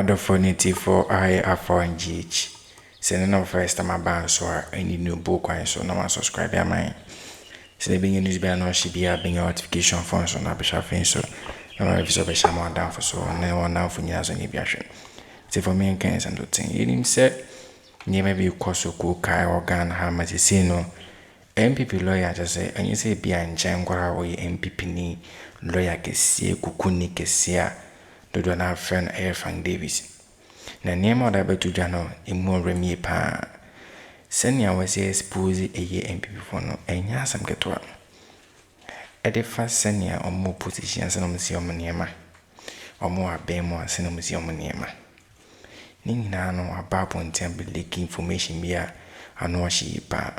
Adoptionity for I Alpha and GH. Send no first time I ban so any new book and so no one subscribe ya mine. Say being news by no she be a being notification phone so na be shafin so no if so be shama down for so na one down for years and be action. Say for me and Kens and thing. Him said near maybe you cause so cool kai organ ha ma say no NPP lawyer just say and you say be an jangwa or NPP ni lawyer Kesi kukuni Kesi a dodo na friend Frank Davis. Na nneɛma ɔda bɛto dwa no emu ɔrɛmie paa. Sɛnea wɔsɛ expose ɛyɛ NPP fo no ɛnyɛ asɛm ketewa. Ɛde fa sɛnea ɔmo position sɛ ɔmo si ɔmo nneɛma. Ɔmo abɛn mu sɛ ɔmo si ɔmo nneɛma. Ne nyinaa no aba abɔnten bi leak information bi a ano ɔhye paa.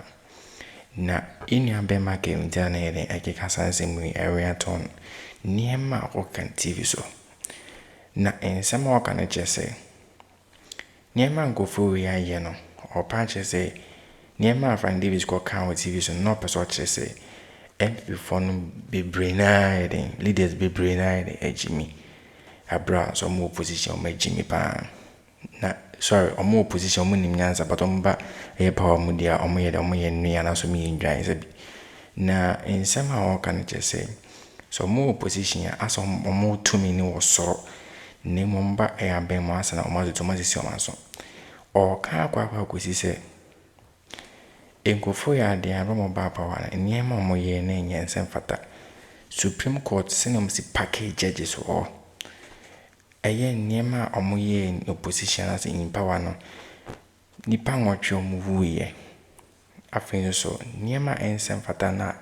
Na inua bɛma kɛntia na yɛde ɛkeka sansɛm mu area ton nneɛma a ɔka TV so. Na nsɛm a ɔka no kyerɛ sɛ nneɛma nkɔfo wei ayɛ no ɔpa kyerɛ sɛ nneɛma a Frank Davis kɔka wɔ TV so na ɔpɛ sɛ ɔkyerɛ sɛ NPP fo no bebree naa yɛden leaders bebree naa yɛden agyimi abra so ɔmo opposition ɔmo agyimi paa na sorry ɔmo opposition ɔmo nim nyansa but ɔmo ba ɛyɛ power ɔmo dia ɔmo yɛ nnua na so mi yɛ ndwan sɛ bi na nsɛm a ɔka no kyerɛ sɛ so ɔmo opposition a asɔ ɔmo tumi ne wɔ soro ne momba e abɛn mu asa na ɔmo sisi ɔmo aso ɔka akwa kosi sɛ enkofo ya de aromo ba power na nneɛma ɔmo yɛ na nyɛ nsɛm fata Supreme Court sɛ na si package judges so ɛyɛ nneɛma ɔmo yɛ opposition as in power no nipa nwɔtwe ɔmo wuiɛ afei so nneɛma nsɛm fata na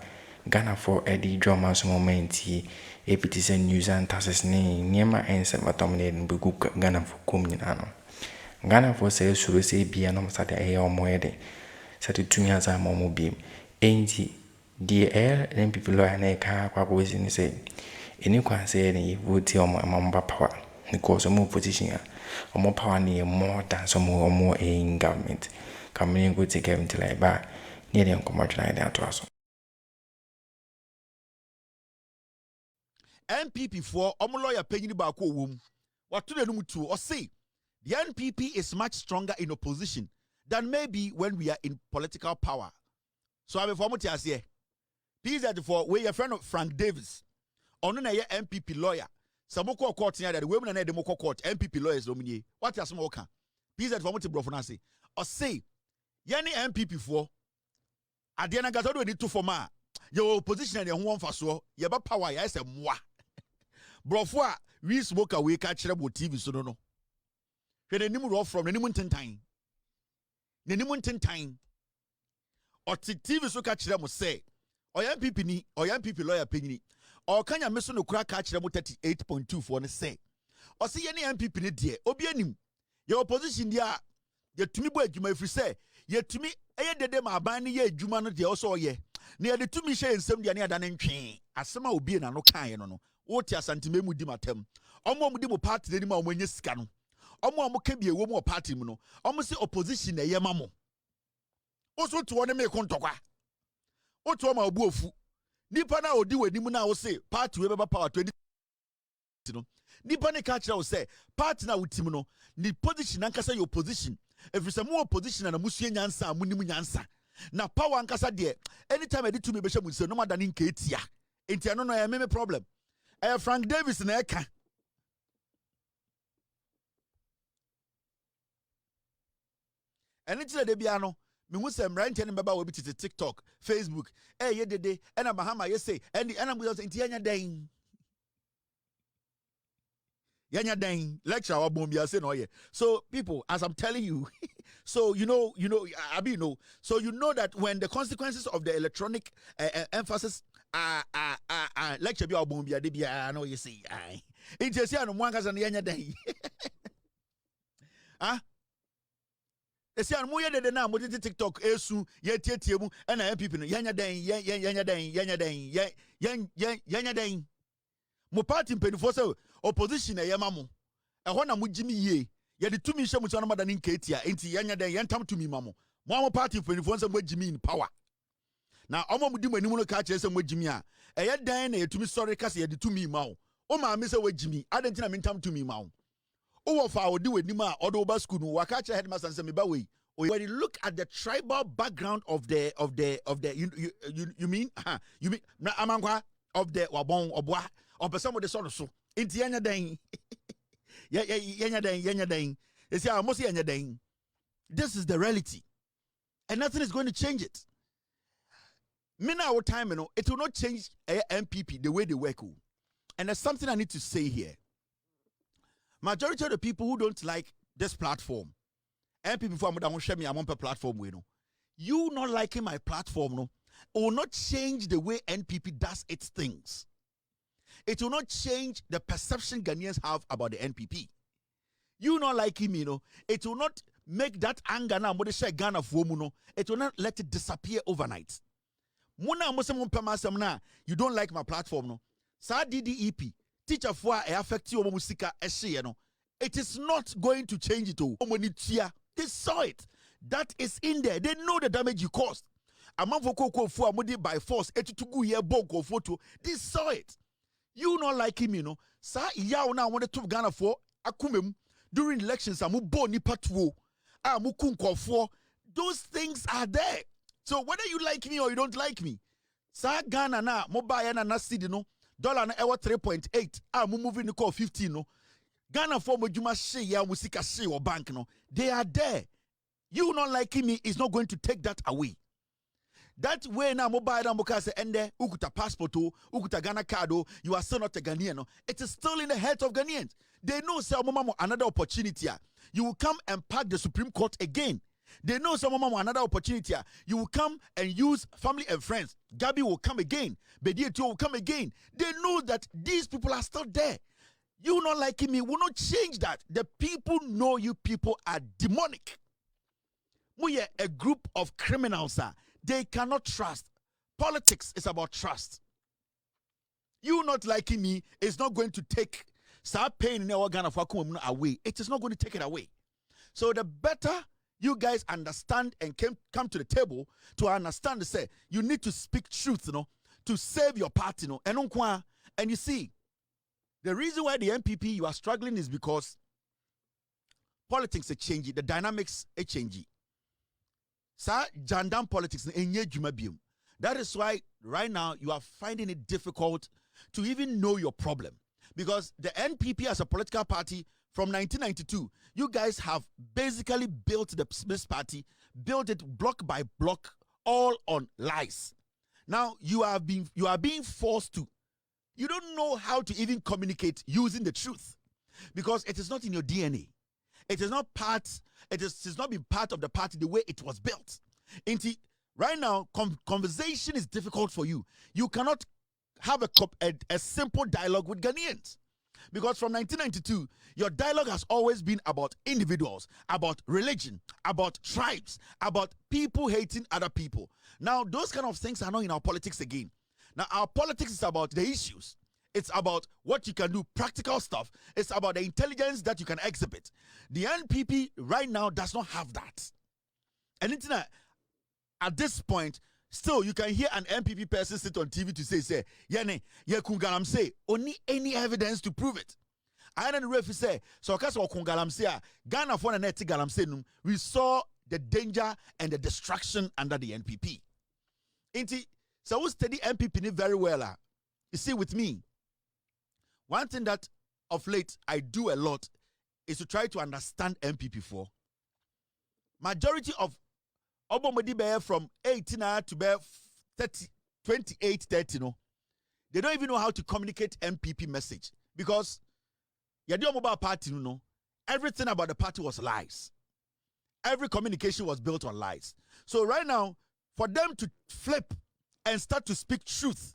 Ghana for Eddie drama so momenti epiti sɛ Newz and taxes ne nneɛma nsɛm fata ɔmo ne begu Ghana for kom nyina no Ghana for sɛ suro sɛ bia no sade ɛyɛ ɔmo yɛde sade tumi asa ma ɔmo biem enti die NPP lawyer na ɛka kwa bozi ne sɛ eni kwan sɛ ne vote ɔmo amamba power because ɔmo opposition a ɔmo power ne more than some ɔmo in government kamene go take Kelvin like ba ne dem comot na ide ato aso NPP for omo lawyer panyini ba ko wom wato na num tuo o say the NPP is much stronger in opposition than maybe when we are in political power. So I before much as here PZ for we your friend of Frank Davis ono na ye NPP lawyer samoko court here that women na dem court NPP lawyers domini what as mo ka PZ for much brofo na say o say ye ne NPP for ade na gasa do ni to for ma your opposition and your ho mfa so ye ba power ya say moa brofo a we smoke away ka kire bo TV so no hwe na nim ro from na nim ntentan o TV so ka kire mo say oya MPP ni oya MPP lawyer panyini o kanya meso no kura ka kire mo 38.2 for ne say o se ye ne MPP ne de obi anim ye opposition dia ye tumi bo adwuma ifri say ye tumi eye dede ma aban ne ye adwuma no de o so ye na ye de tumi hye nsem de ne ada ne ntwe asema obi na no kan ye no wote asantime mu di matem omo mu di mo party ni ma omo nya sika no omo ka bi ewo mu party mu no omo se opposition na ye ma mo oso to ne me kontokwa oto ma obu ofu nipa na odi wanim na wo se party we beba power 20 no nipa ne ka kira wo se party na wotim no ni position ankasa your position efisɛ mo opposition na musue nyansa mo nim nyansa na power ankasa de anytime edi to me be hye mu se no madane nka etia enti ano no me problem Frank Davis na eka eni tire de bia no me hu se mrante ne beba wo bi tete TikTok Facebook ye dede ena mahama ye say ena mu say enti yanya den lecture wa bomb ya say no ye so people as I'm telling you so you know abi so you know that when the consequences of the electronic emphasis lecture bi bomb ya de bia no you say ai enti say anu mwanka say yanya den esi anu ye de na mo TikTok esu ye tietie mu na MPP no yanya den mo party mpenifo say opposition e yema mo ehɔ na mo gimi yie ye de tumi hye mo so na madane nka etia enti yanya den yentam tumi ma mo mo party mpenifo say mo gimi in power na omo mo di manim no ka kire say mo gimi a ɛyɛ dan na yetumi sɔre ka say ye de tumi ma wo o ma me say wo gimi adentina mentam tumi ma wo Oh, of our do with Nima or the Oba school, Wakacha headmaster and Semibawi. When you look at the tribal background of the you mean Amangwa of the Wabon Obwa or some of the sort of so into Yanya Dang. Yanya Dang. They say almost Yanya Dang. This is the reality. And nothing is going to change it. Mina our time, it will not change NPP the way they work. And there's something I need to say here. Majority of the people who don't like this platform, NPP for I won't share me, I'm on per platform, you not liking my platform, no, it will not change the way NPP does its things. It will not change the perception Ghanaians have about the NPP. You not liking me, it will not make that anger now, but share Ghana for it will not let it disappear overnight. Muna musem pemasem na you don't like my platform no. Sa DDEP teacher for affect you musika ehye no. It is not going to change it all. They saw it. That is in there. They know the damage you caused. Amamfoko for amudi by force etutugu ye boko photo. They saw it. You not like him, Sa iya na want to Ghana for akumem during elections amu bo nipa tuo. Amu kunkofo. Those things are there. So whether you like me or you don't like me, sa Ghana na mobile na cedi no dollar na ewa 3.8 mu moving the call 15 no Ghana for mojuma she ya musika she or bank no they are there. You not liking me is not going to take that away. That way na mobile na muka se ende ukuta passport ukuta Ghana card you are still not a Ghanaian no. It is still in the head of Ghanaians. They know say another opportunity. You will come and pack the Supreme Court again. They know some another opportunity. You will come and use family and friends. Gabi will come again. Bedieto will come again. They know that these people are still there. You not liking me will not change that. The people know you people are demonic. We are a group of criminals. They cannot trust. Politics is about trust. You not liking me is not going to take pain in our Ghana away. It is not going to take it away. So the better you guys understand and come to the table to understand, say you need to speak truth, to save your party, and you see, the reason why the NPP you are struggling is because politics are changing, the dynamics are changing. Sa jandam politics enye juma biom. That is why right now you are finding it difficult to even know your problem, because the NPP as a political party from 1992, you guys have basically built this party, built it block by block, all on lies. Now you are being forced to. You don't know how to even communicate using the truth, because it is not in your DNA. It is not part. It has not been part of the party the way it was built. Right now, conversation is difficult for you. You cannot have a simple dialogue with Ghanaians. Because from 1992, your dialogue has always been about individuals, about religion, about tribes, about people hating other people. Now, those kind of things are not in our politics again. Now, our politics is about the issues. It's about what you can do, practical stuff. It's about the intelligence that you can exhibit. The NPP right now does not have that. And at this point, still, you can hear an NPP person sit on TV to say, Yene, Kungalam say, only any evidence to prove it. I don't know if you say, so Kungalam say, Ghana for an galam say, we saw the danger and the destruction under the NPP. So we study NPP very well. You see, with me, one thing that of late I do a lot is to try to understand NPP for. Majority of Obomodi from 18 to 30, 28, 30, they don't even know how to communicate NPP message, because Yadio Mobile Party, everything about the party was lies. Every communication was built on lies. So right now, for them to flip and start to speak truth,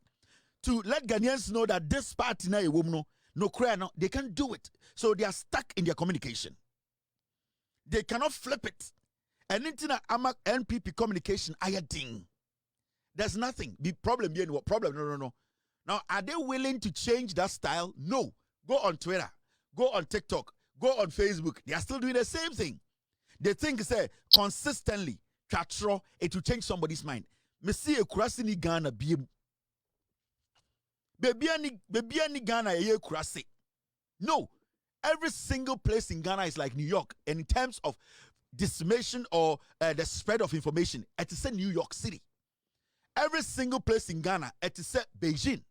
to let Ghanaians know that this party they can't do it. So they are stuck in their communication. They cannot flip it. And NPP communication, there's nothing. The problem here, what problem? No. Now, are they willing to change that style? No. Go on Twitter, go on TikTok, go on Facebook. They are still doing the same thing. They think, say, consistently, it will change somebody's mind. Me see a kurasi Ghana biem. Baby ani Ghana ye kurasi. No. Every single place in Ghana is like New York, and in terms of dissemination or the spread of information, it is New York City. Every single place in Ghana, it is Beijing.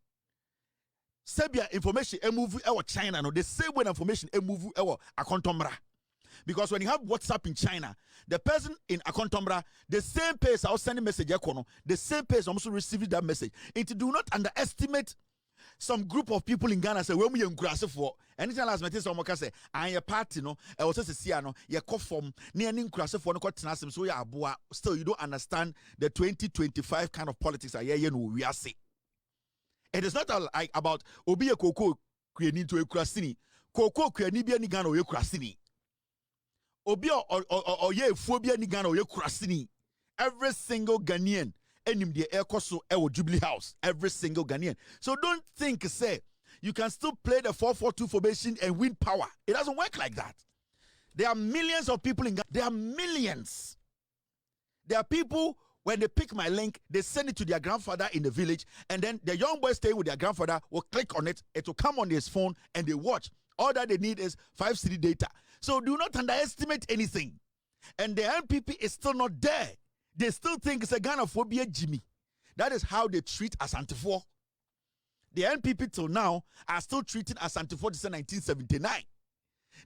Sebia information e move our China no the same way information e move our Akontombra. Because when you have WhatsApp in China, the person in Akontombra, the same pace I was sending message the same pace I'm also receiving that message. And do not underestimate some group of people in Ghana say when we engrassi for anytime last meeting someone can say I a party no I was just see no ye conform near engrassi for no tenacity so ya aboa still you don't understand the 2025 kind of politics I hear no we are say. It is not like about obi a koko kweni to ekrasini koko kweni bia ni Ghana o ekrasini obi o ye phobia ni Ghana o ekrasini. Every single Ghanaian enim the ekoso ewo Jubilee House, every single Ghanaian. So don't think say you can still play the 4-4-2 formation and win power. It doesn't work like that. There are millions of people in Ghana. There are millions. There are people, when they pick my link, they send it to their grandfather in the village, and then the young boy staying with their grandfather will click on it, it will come on his phone, and they watch. All that they need is 5 city data. So do not underestimate anything. And the NPP is still not there. They still think it's a Ghanophobia Jimmy. That is how they treat Asante-4. The NPP till now are still treating Asante-4 since 1979.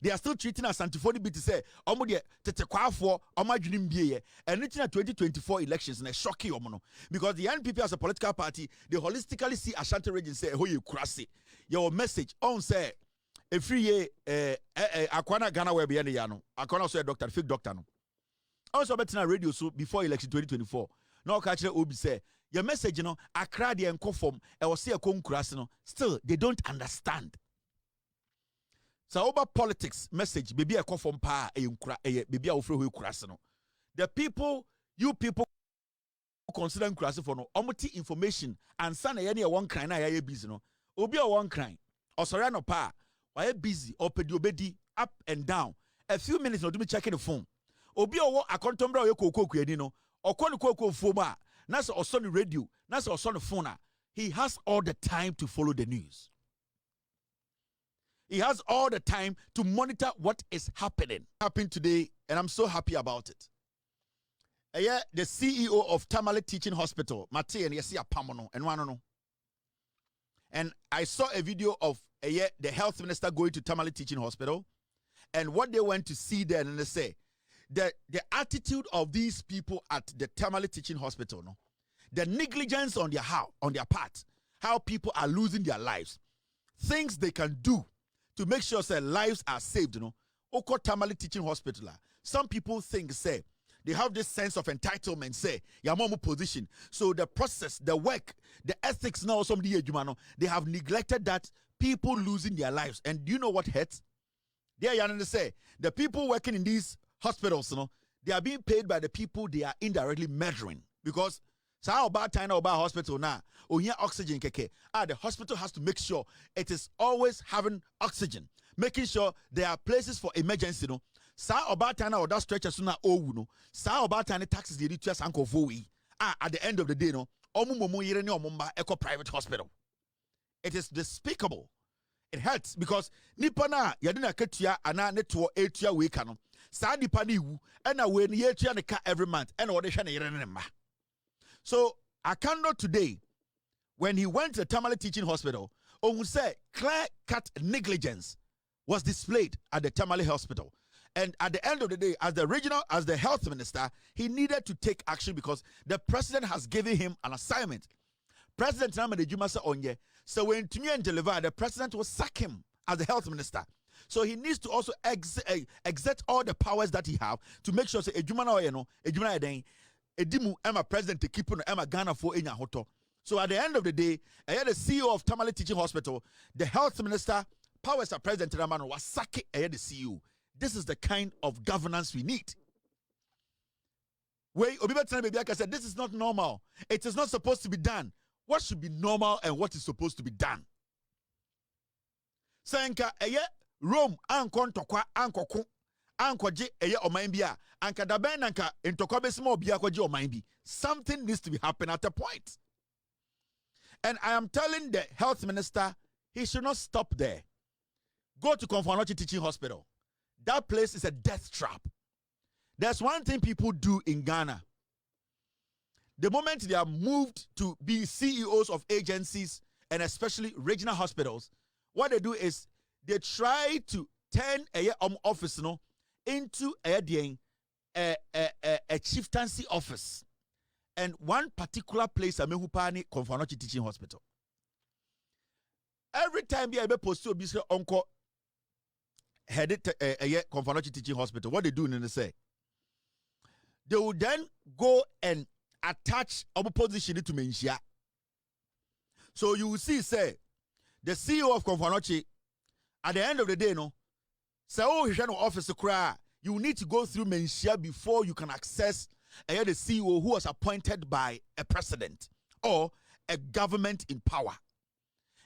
They are still treating Asante-4 to say, Omo de tetekwafo, Omo adwunim bie and reaching 2024 elections and a shocking omono. Because the NPP as a political party, they holistically see Ashanti region say, "Ho you krasi." Your message on say, "A free year, Akwana Ghana will be any yano. Akwana so a doctor, fake doctor no." Also, better radio so before election 2024. Now, catch the Obi say your message, you know, Accra the enco form, I was say a conkurasi no. Still, they don't understand. So about politics message, baby a conform pa baby a offer who kurasi no. The people, you people consider kurasi for no omuti information and sana yani a one cry na ya busy no. Obi a one cry. Or sorry no pa, why busy or pedi up and down. A few minutes no do me checking the phone. Obi owo akontombra oye koko kwani no okoni koko foma na se oso the radio na se oso the phone he has all the time to follow the news. He has all the time to monitor what is happening today, and I'm so happy about it. Yeah, the CEO of Tamale Teaching Hospital, Mate and Yesi Apamono and Wanono. And I saw a video of the health minister going to Tamale Teaching Hospital, and what they went to see there, and they say the attitude of these people at the Tamale Teaching Hospital, no, the negligence on their part, how people are losing their lives, things they can do to make sure their lives are saved, you know. Oko Tamale Teaching Hospital. Some people think, say, they have this sense of entitlement, say, Yamomo position. So the process, the work, the ethics now, somebody, they have neglected that, people losing their lives. And do you know what hurts? They are say, the people working in these hospitals, you know, they are being paid by the people they are indirectly murdering. Because so how about time about hospital now? Oh, here oxygen keke. The hospital has to make sure it is always having oxygen, making sure there are places for emergency. No, so about time or that stretcher sooner oh no. So about time taxes the rituals uncle voe. At the end of the day, no, eco private hospital. It is despicable. It hurts because nipana yadina ketia ana netwo etia we kano. Sa nipani wu ena we ni etia ne ka every month ena ode hwe ne yere ne ma. So, Akando today, when he went to the Tamale Teaching Hospital, who said clear-cut negligence was displayed at the Tamale Hospital. And at the end of the day, as the health minister, he needed to take action because the president has given him an assignment. President Namade Jumasa Onye, so when Tunye deliver, the president will sack him as the health minister. So he needs to also exert all the powers that he have to make sure say Ejumana Oyeno, Ejumana Eden, Edimu Emma president to keep on Emma Ghana for Enya Hoto. So at the end of the day, I had the CEO of Tamale Teaching Hospital, the health minister, powers of President Ramano was sacking the CEO. This is the kind of governance we need. Wait, Obiba said, this is not normal. It is not supposed to be done. What should be normal and what is supposed to be done? Senka Rome ankon tokwa ankoko ankoje oman bia anka daben anka ntokwa besimo bia kwaje oman bi. Something needs to be happening at a point. And I am telling the health minister he should not stop there. Go to Konfanochi Teaching Hospital. That place is a death trap. There's one thing people do in Ghana. The moment they are moved to be CEOs of agencies and especially regional hospitals, what they do is they try to turn a office into a chieftaincy office. And one particular place, Amehupani Konfanochi Teaching Hospital. Every time they post to be uncle headed a Konfanochi Teaching Hospital, what they do in the say, they will then go and attach opposition to Menshia. So you will see, say, the CEO of Konfanochi, at the end of the day, say, oh, he's an officer cry. You need to go through Menshia before you can access the CEO who was appointed by a president or a government in power.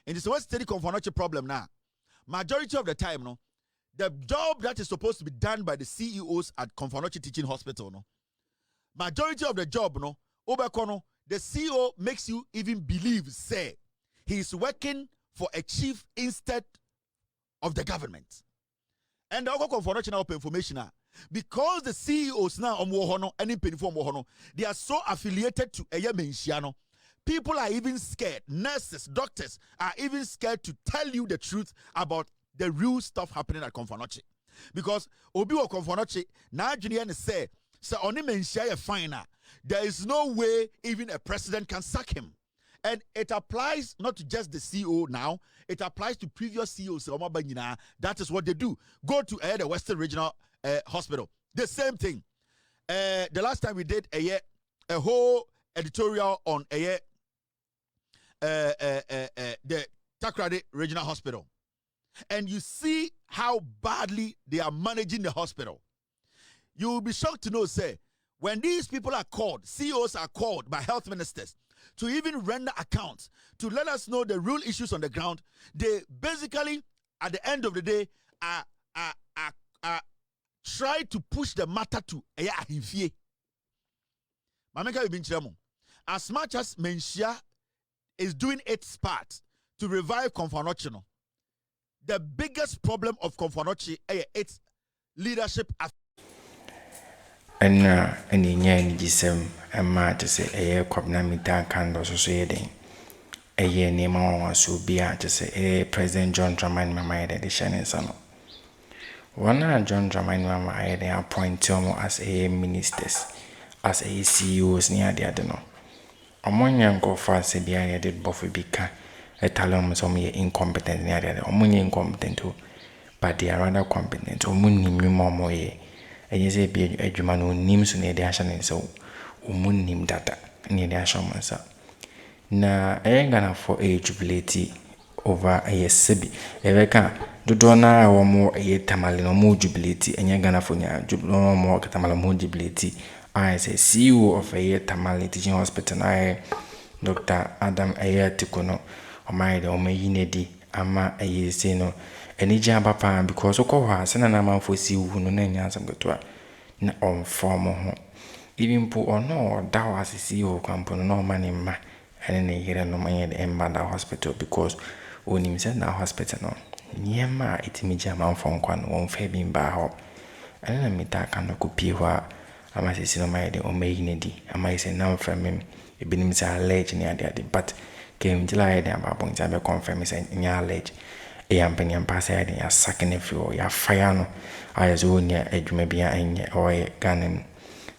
And it's a steady Konfanochi problem now. Majority of the time, the job that is supposed to be done by the CEOs at Konfanochi Teaching Hospital, majority of the job, the CEO makes you even believe, say, he's working for a chief instead of the government. And the Konfanochi now open information because the CEOs now they are so affiliated to a Mensiano. People are even scared. Nurses, doctors are even scared to tell you the truth about the real stuff happening at Konfanochi. Because Obi wa Konfanochi, na junior say, so only Mensia fine. There is no way even a president can sack him. And it applies not to just the CEO now, it applies to previous CEOs. That is what they do. Go to the Western Regional Hospital. The same thing. The last time we did a whole editorial on the Takrade Regional Hospital. And you see how badly they are managing the hospital. You will be shocked to know, say, when these people are called, CEOs are called by health ministers to even render accounts, to let us know the real issues on the ground, they basically, at the end of the day, try to push the matter to Ahimfie. As much as Menshia is doing its part to revive Konfanochi, the biggest problem of Konfanochi is its leadership. And any gisem and ma to say a year kwabnamita candle so yeding. A year name on so be to say a President John Dramani Mama the Shannon Son. One John Dramani Mama I appoint Tomo as a ministers, as a CEOs near the Adeno. Among young go fast be I did Buffy Bika, a talum some incompetent near the Omuni incompetent too, but they are rather competent or Muni Mumoye. And you say, be a German who names near the Ashan and so, Umun name data near the Ashan Mansa. Na I gonna for a jubilate over a Sebi. Eveka, do dona or more a tamalin or more jubilate, and you're gonna for no more catamala jubilate. I say, CEO of a Tamale Teaching Hospital, I, Dr. Adam Ayer Tikono, or my Omeyinedi, Ama a Seno. Any jam papa because of course, and I'm for see who no name answer to na on form even put or no, that was a CEO company, no money, ma, and then here no money in the hospital because when him said now hospital, no, Niema, it me jam on phone one won't fair being by hop, and then me that can no copy what I must say no my the Omeyinedi, I might say now from him, it been himself alleged near the other, but came July, then about points I confirm is in your alleged. Yampany passed ya sucking if you ya fire as only a jumabia and or gunning.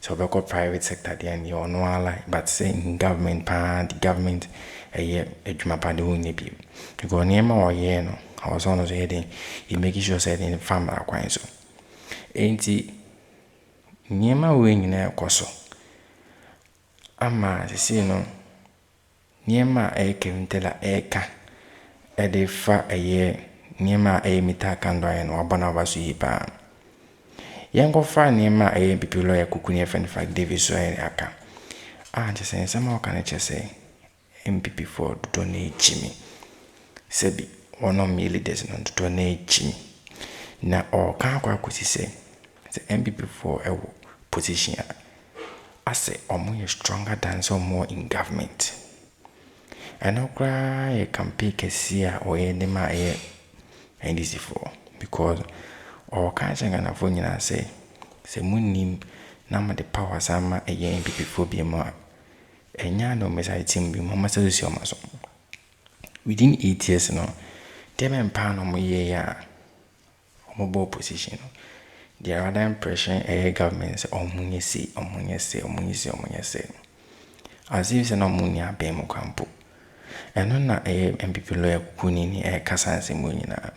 So we private sector then you no ally, but saying government pan the government a year a jumapadi won't be. You go near more year no. I was on heading, he making sure said in the farm acquaint so. Ain't he near my wing in a coso? Ama, see no near my a came tell a car. Ede fa a year near my a mita candle and or Bonabasu yipa. Yango fa near my a people lawyer cooking friend fact David so aka. Just saying some more can I just say NPP for donate Jimmy. Sebi one of me leaders non to donate Jimmy. Na or can't quite say the NPP for a position. I say more stronger than some more in government. And no cry a campaign Kesi or any my and this for because or can't na phone na say munim na ma the power sama a NPP phobia more. Enya no message team bi mo message si o maso. Within 8 years no, them empower no mo ye ya omobo position. The other impression government say omunye say. As if say no money abe mo kwampo. Eno na MPP lawyer kuni ni kasa nse mo nyina.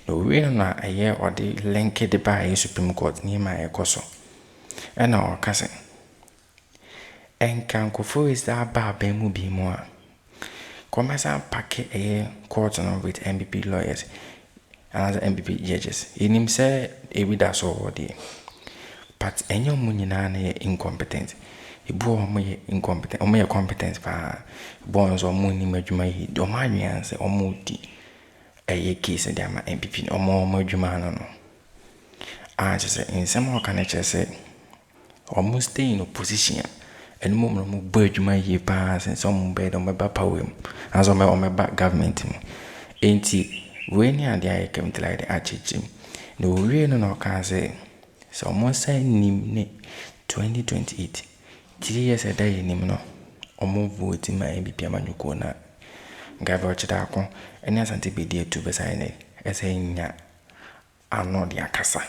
No we na or the link the by Supreme Court ni ma ekoso. Ena o kasa. Enkan kofo is that ba be mu bi mo a. Commercial pack court no with MPP lawyers and MPP judges. Inim say we da so dey. But enyo mu nyina na incompetent. Ibu omo ye incompetent. Omo ye competent pa. Bonds omo ni madwuma yi. Do ma nwan say omo di case dey ma MPP omo madwuma no. Just say in some can say omo stay in opposition. And moment mo budge ye pass and some bed on my power as on my back government. Ain't it when you are came to like the architect? No, we no can say someone say nim 2028. 3 years a day nim no. Omo vote in my MPP amanuko na. Gaba chidako and as anti be there to beside it. As nya ano the akasa.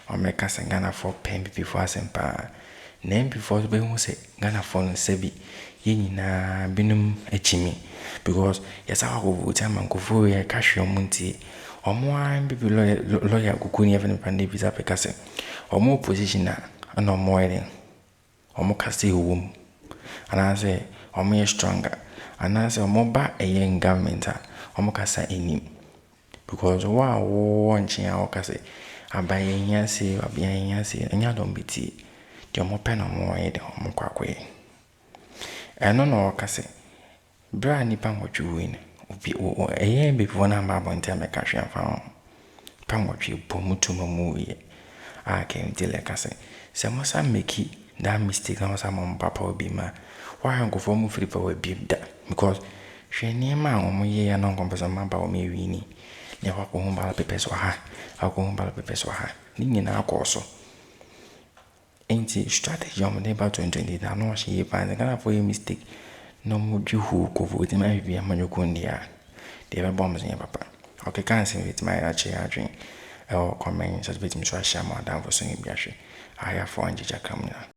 O me kasa Ghana for MPP for asempa. Name before the people say Ghana phone sebi ye nyina binum echimi because yes I go vote am go for ya cash your money omo MPP lawyer kukuni even pande visa pekase omo position na no more eden omo kase wom and I say omo stronger and I say omo ba yen government omo kasa enim because wow one chin a kase abaye yanse abaye yanse anya don biti Yomo pen on more head on Quaque. And no case. Bra nipan what you win. A year before number one time a cash and found. Pan what you pomutuma movie. I came till like I say. Some was make that mistake on some papa will be ma. Why I go for move flipper will be that because she near my own year and non compensation mamba or me weenie. Never go home by papers or her. I'll go home by papers or her. Ning our course. Ain't it strategy on the about 2020? I know she finds a kind for a mistake. No more you who go vote in my view, Manukundia. They have bombs in your papa. Okay, can't say with my chair drink or comment just with me so I share more down for singing. I have 400 Akroma.